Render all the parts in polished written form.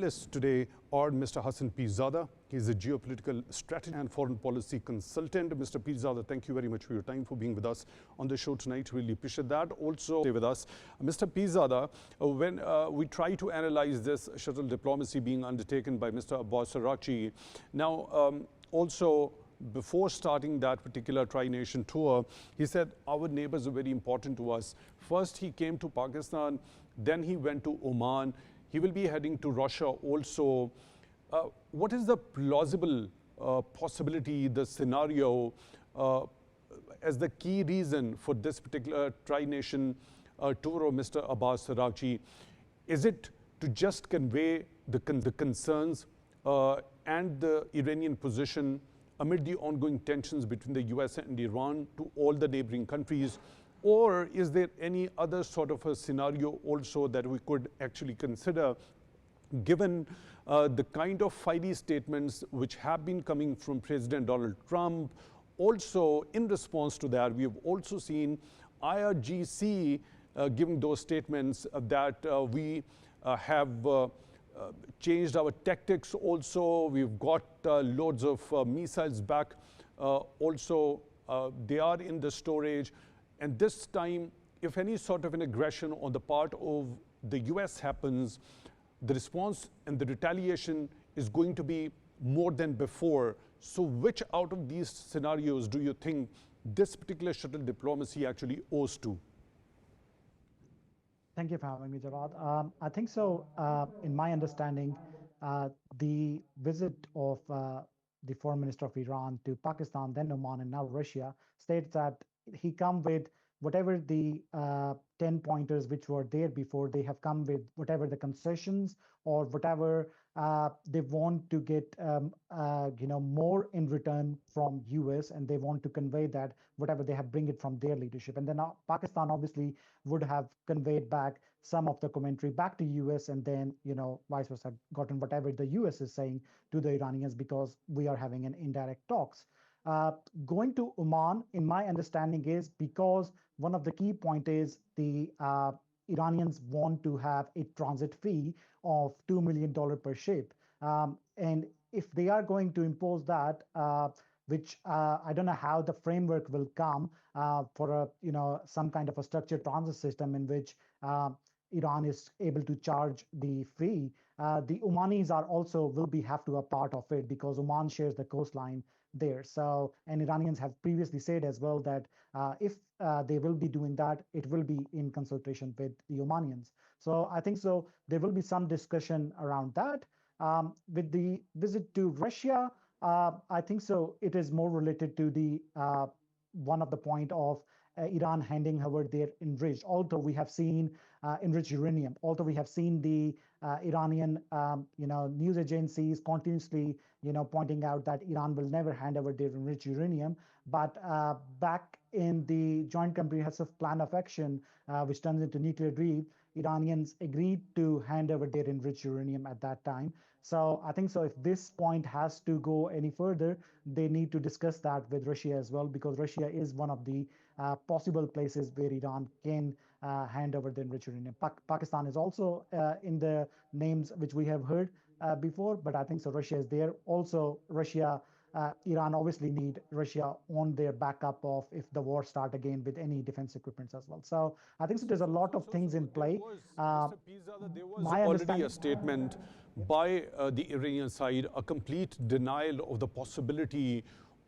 Today are Mr. Hassan Pirzada. He's a geopolitical strategy and foreign policy consultant. Mr. Pirzada, thank you very much for your time, for being with us on the show tonight. Really appreciate that. Also stay with us. Mr. Pirzada, when we try to analyze this shuttle diplomacy being undertaken by Mr. Abbas Araghchi, now also before starting that particular tri-nation tour, he said our neighbors are very important to us. First, he came to Pakistan, then he went to Oman. He will be heading to Russia also. What is the plausible possibility, the scenario, as the key reason for this particular tri-nation tour of Mr. Abbas Araghchi? Is it to just convey the concerns and the Iranian position amid the ongoing tensions between the US and Iran to all the neighboring countries? Or is there any other sort of a scenario also that we could actually consider, given the kind of fiery statements which have been coming from President Donald Trump? Also, in response to that, we have also seen Irgc giving those statements that we have changed our tactics also. We've got loads of missiles back. Also, they are in the storage. And this time, if any sort of an aggression on the part of the US happens, the response and the retaliation is going to be more than before. So which out of these scenarios do you think this particular shuttle diplomacy actually owes to? Thank you for having me, Jawad. I think so. In my understanding, the visit of the foreign minister of Iran to Pakistan, then Oman, and now Russia states that he come with whatever the 10 pointers which were there before. They have come with whatever the concessions or whatever they want to get more in return from US, and they want to convey that whatever they have bring it from their leadership. And then Pakistan obviously would have conveyed back some of the commentary back to US, and then vice versa, gotten whatever the US is saying to the Iranians, because we are having an indirect talks. Going to Oman, in my understanding, is because one of the key point is the Iranians want to have a transit fee of $2 million per ship. And if they are going to impose that, which I don't know how the framework will come for some kind of a structured transit system in which Iran is able to charge the fee. The Omanis are also have to a part of it, because Oman shares the coastline there. So, and Iranians have previously said as well that if they will be doing that, it will be in consultation with the Omanians. So I think so there will be some discussion around that. With the visit to Russia, I think so it is more related to the one of the point of Iran handing over their enriched, although we have seen enriched uranium, although we have seen the Iranian news agencies continuously pointing out that Iran will never hand over their enriched uranium. But back in the Joint Comprehensive Plan of Action, which turns into nuclear deal, Iranians agreed to hand over their enriched uranium at that time. So I think so if this point has to go any further, they need to discuss that with Russia as well, because Russia is one of the possible places where Iran can hand over the enriched uranium. Pakistan is also in the names which we have heard before, but I think so Russia is there. Also, Iran obviously need Russia on their backup of if the war start again with any defense equipments as well. So I think so there's a lot of things in play. There was already a statement by the Iranian side, a complete denial of the possibility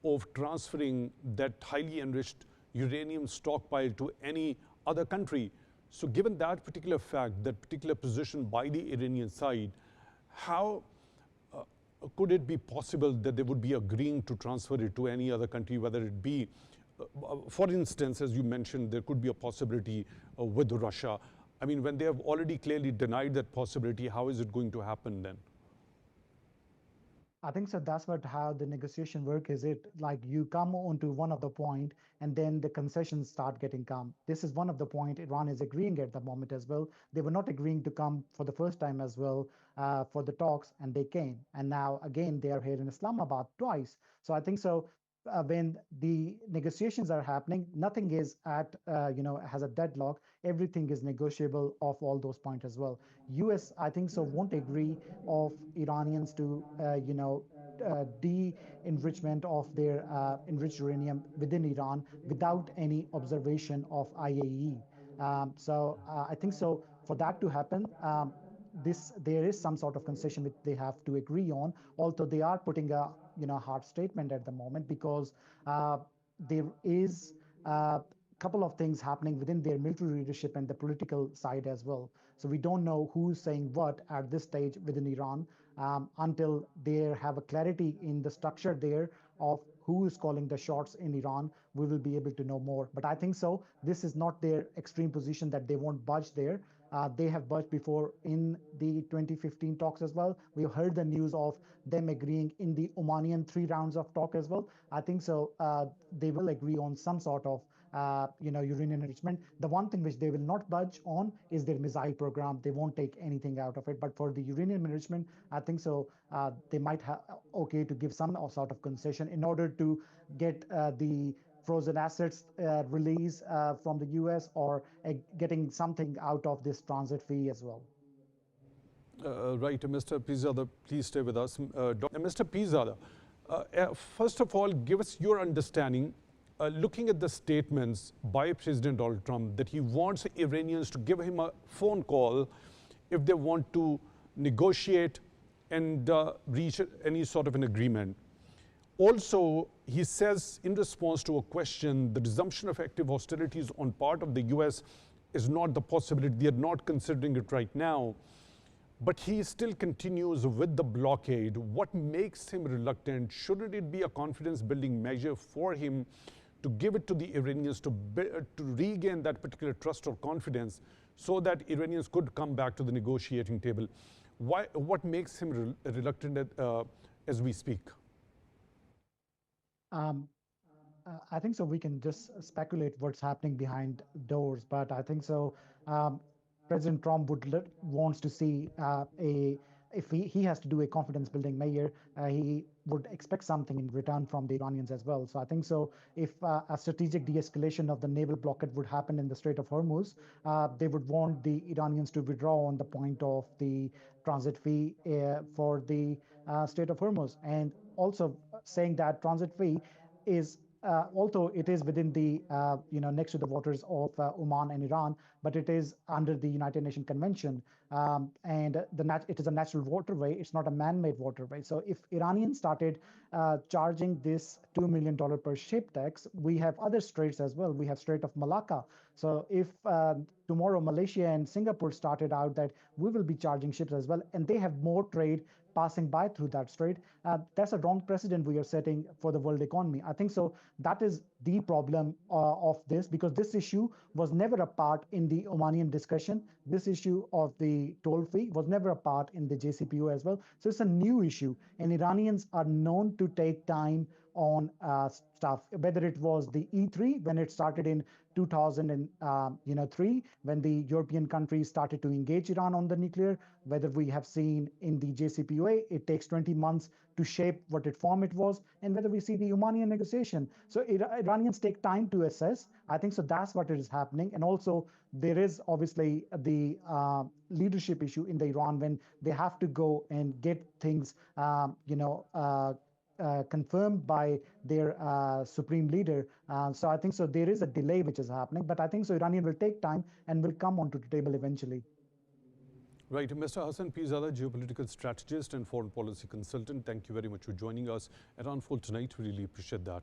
of transferring that highly enriched uranium stockpile to any other country. So given that particular fact, that particular position by the Iranian side, how could it be possible that they would be agreeing to transfer it to any other country, whether it be, for instance, as you mentioned, there could be a possibility with Russia. I mean, when they have already clearly denied that possibility, how is it going to happen then? I think so that's how the negotiation work is. It like you come on to one of the point and then the concessions start getting come. This is one of the point Iran is agreeing at the moment as well. They were not agreeing to come for the first time as well for the talks, and they came. And now again, they are here in Islamabad twice. So I think so when the negotiations are happening, nothing is at has a deadlock. Everything is negotiable of all those points as well. U.S. I think so won't agree of Iranians to de-enrichment of their enriched uranium within Iran without any observation of IAEA. I think so for that to happen. There is some sort of concession which they have to agree on, although they are putting a hard statement at the moment, because there is a couple of things happening within their military leadership and the political side as well. So we don't know who's saying what at this stage within Iran, until they have a clarity in the structure there of who is calling the shots in Iran. We will be able to know more. But I think so this is not their extreme position that they won't budge there. They have budged before in the 2015 talks as well. We heard the news of them agreeing in the Omanian 3 rounds of talk as well. I think so they will agree on some sort of uranium enrichment. The one thing which they will not budge on is their missile program. They won't take anything out of it. But for the uranium enrichment, I think so they might have okay to give some sort of concession in order to get the frozen assets release from the US, or getting something out of this transit fee as well. Right, Mr. Pirzada, please stay with us. Mr. Pirzada, first of all, give us your understanding, looking at the statements by President Donald Trump that he wants Iranians to give him a phone call if they want to negotiate and reach any sort of an agreement. Also, he says in response to a question, the resumption of active hostilities on part of the US is not the possibility. They are not considering it right now. But he still continues with the blockade. What makes him reluctant? Shouldn't it be a confidence-building measure for him to give it to the Iranians to regain that particular trust or confidence so that Iranians could come back to the negotiating table? What makes him reluctant as we speak? I think so we can just speculate what's happening behind doors, but I think so President Trump wants to see if he has to do a confidence building measure, he would expect something in return from the Iranians as well. So I think so if a strategic de-escalation of the naval blockade would happen in the Strait of Hormuz, they would want the Iranians to withdraw on the point of the transit fee for the Strait of Hormuz, and also saying that transit fee is although it is within the next to the waters of Oman and Iran, but it is under the United Nations Convention, and it is a natural waterway. It's not a man-made waterway. So if Iranians started charging this $2 million per ship tax, we have other straits as well. We have Strait of Malacca. So if tomorrow Malaysia and Singapore started out that we will be charging ships as well, and they have more trade passing by through that strait, that's a wrong precedent we are setting for the world economy. I think so that is the problem of this, because this issue was never a part in the Omanian discussion. This issue of the toll fee was never a part in the JCPOA as well. So it's a new issue, and Iranians are known to take time on stuff, whether it was the E3 when it started in 2003, when the European countries started to engage Iran on the nuclear, whether we have seen in the JCPOA, it takes 20 months to shape what form it was, and whether we see the Omanian negotiation. So Iranians take time to assess. I think so that's what is happening. And also there is obviously the leadership issue in the Iran when they have to go and get things, confirmed by their supreme leader. So I think so there is a delay which is happening, but I think so Iranian will take time and will come onto the table eventually. Right. Mr. Hassan Pirzada, geopolitical strategist and foreign policy consultant, thank you very much for joining us at Unfold tonight. We really appreciate that.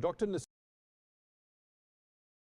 Dr.